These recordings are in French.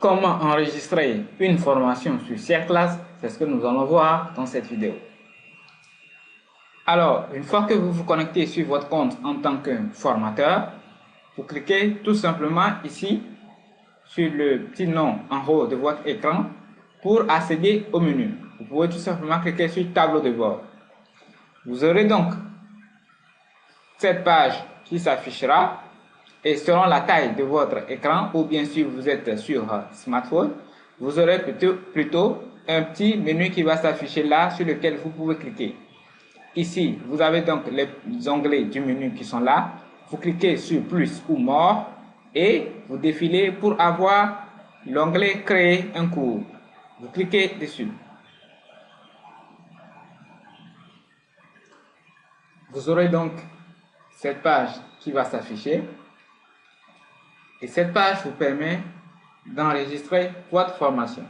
Comment enregistrer une formation sur Shareclass? C'est ce que nous allons voir dans cette vidéo. Alors, une fois que vous vous connectez sur votre compte en tant que formateur, vous cliquez tout simplement ici sur le petit nom en haut de votre écran pour accéder au menu. Vous pouvez tout simplement cliquer sur tableau de bord. Vous aurez donc cette page qui s'affichera et selon la taille de votre écran ou bien si vous êtes sur smartphone, vous aurez plutôt un petit menu qui va s'afficher là sur lequel vous pouvez cliquer. Ici, vous avez donc les onglets du menu qui sont là. Vous cliquez sur plus ou more et vous défilez pour avoir l'onglet créer un cours. Vous cliquez dessus. Vous aurez donc cette page qui va s'afficher. Et cette page vous permet d'enregistrer votre formation.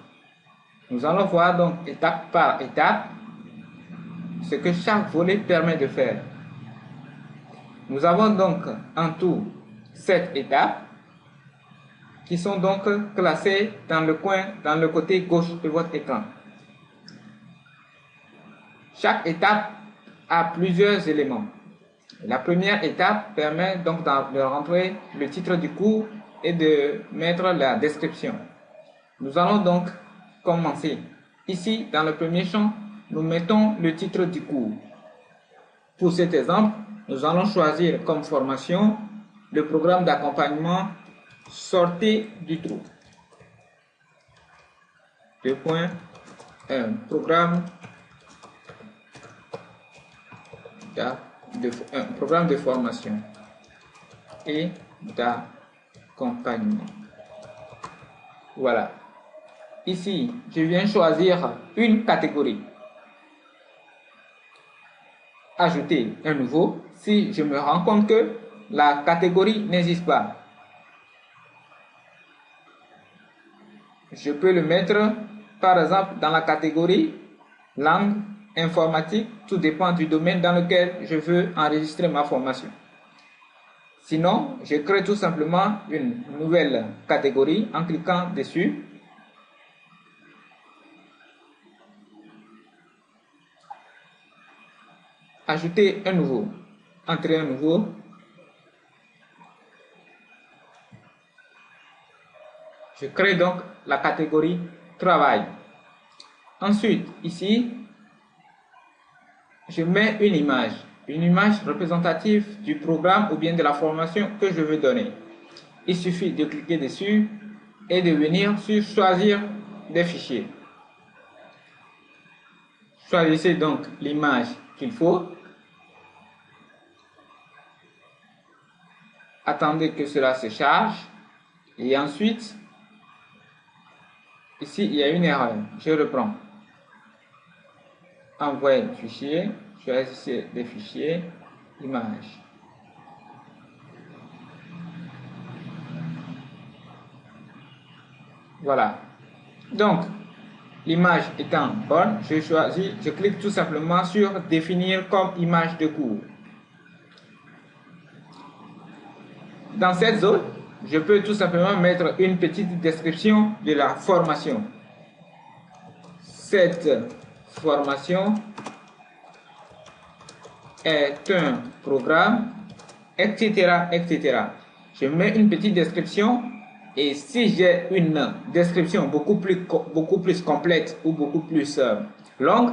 Nous allons voir donc étape par étape ce que chaque volet permet de faire. Nous avons donc en tout 7 étapes qui sont donc classées dans le côté gauche de votre écran. Chaque étape a plusieurs éléments. La première étape permet donc de rentrer le titre du cours et de mettre la description. Nous allons donc commencer. Ici, dans le premier champ, nous mettons le titre du cours. Pour cet exemple, nous allons choisir comme formation le programme d'accompagnement Sortez du trou. 2.1 programme de formation et d'accompagnement. Voilà. Ici, je viens choisir une catégorie. Ajouter un nouveau si je me rends compte que la catégorie n'existe pas. Je peux le mettre par exemple dans la catégorie langue, informatique, tout dépend du domaine dans lequel je veux enregistrer ma formation. Sinon, je crée tout simplement une nouvelle catégorie en cliquant dessus. Ajouter un nouveau, entrer un nouveau. Je crée donc la catégorie travail. Ensuite, ici, je mets une image représentative du programme ou bien de la formation que je veux donner. Il suffit de cliquer dessus et de venir sur choisir des fichiers. Choisissez donc l'image qu'il faut. Attendez que cela se charge et ensuite ici il y a une erreur, je reprends. Envoyer fichier, choisissez des fichiers, image. Voilà. Donc l'image étant bonne, je clique tout simplement sur définir comme image de cours. Dans cette zone, je peux tout simplement mettre une petite description de la formation. Cette formation est un programme, etc., etc. Je mets une petite description et si j'ai une description beaucoup plus complète ou beaucoup plus longue,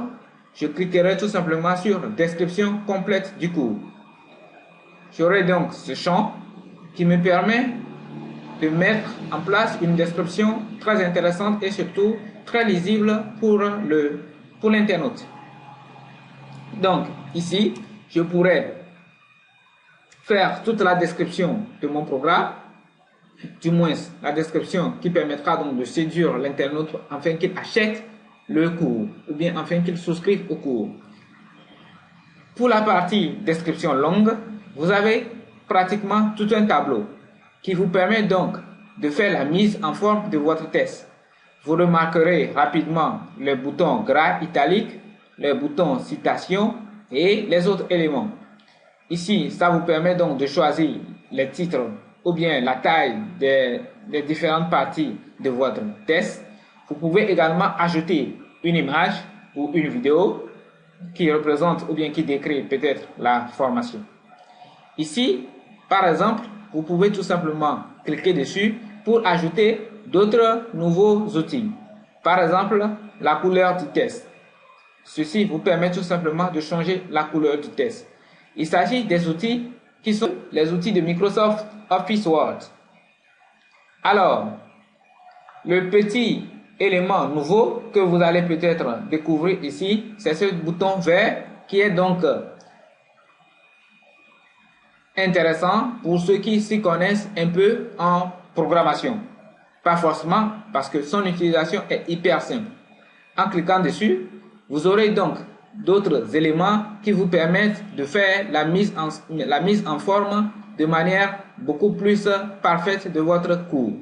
je cliquerai tout simplement sur description complète du cours. J'aurai donc ce champ qui me permet de mettre en place une description très intéressante et surtout très lisible pour l'internaute. Donc ici, je pourrais faire toute la description de mon programme, du moins la description qui permettra donc de séduire l'internaute afin qu'il achète le cours ou bien afin qu'il souscrive au cours. Pour la partie description longue, vous avez pratiquement tout un tableau qui vous permet donc de faire la mise en forme de votre test. Vous remarquerez rapidement les boutons gras italiques, les boutons citation et les autres éléments. Ici, ça vous permet donc de choisir les titres ou bien la taille des différentes parties de votre test. Vous pouvez également ajouter une image ou une vidéo qui représente ou bien qui décrit peut-être la formation. Ici, par exemple, vous pouvez tout simplement cliquer dessus pour ajouter d'autres nouveaux outils. Par exemple, la couleur du test. Ceci vous permet tout simplement de changer la couleur du test. Il s'agit des outils qui sont les outils de Microsoft Office Word. Alors, le petit élément nouveau que vous allez peut-être découvrir ici, c'est ce bouton vert qui est donc intéressant pour ceux qui s'y connaissent un peu en programmation. Pas forcément parce que son utilisation est hyper simple. En cliquant dessus, vous aurez donc d'autres éléments qui vous permettent de faire la mise en forme de manière beaucoup plus parfaite de votre cours.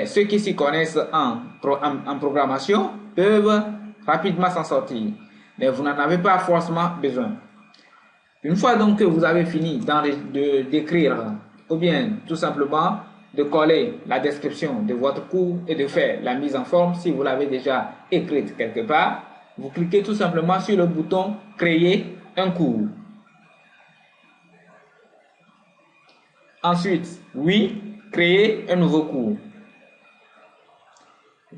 Ceux qui s'y connaissent en programmation peuvent rapidement s'en sortir, mais vous n'en avez pas forcément besoin. Une fois donc que vous avez fini d'écrire ou bien tout simplement de coller la description de votre cours et de faire la mise en forme, si vous l'avez déjà écrite quelque part, vous cliquez tout simplement sur le bouton « Créer un cours ». Ensuite, oui, créer un nouveau cours.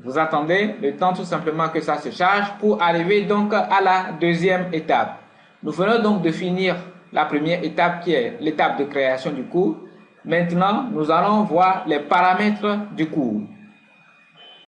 Vous attendez le temps tout simplement que ça se charge pour arriver donc à la deuxième étape. Nous venons donc de finir la première étape qui est l'étape de création du cours. Maintenant, nous allons voir les paramètres du cours.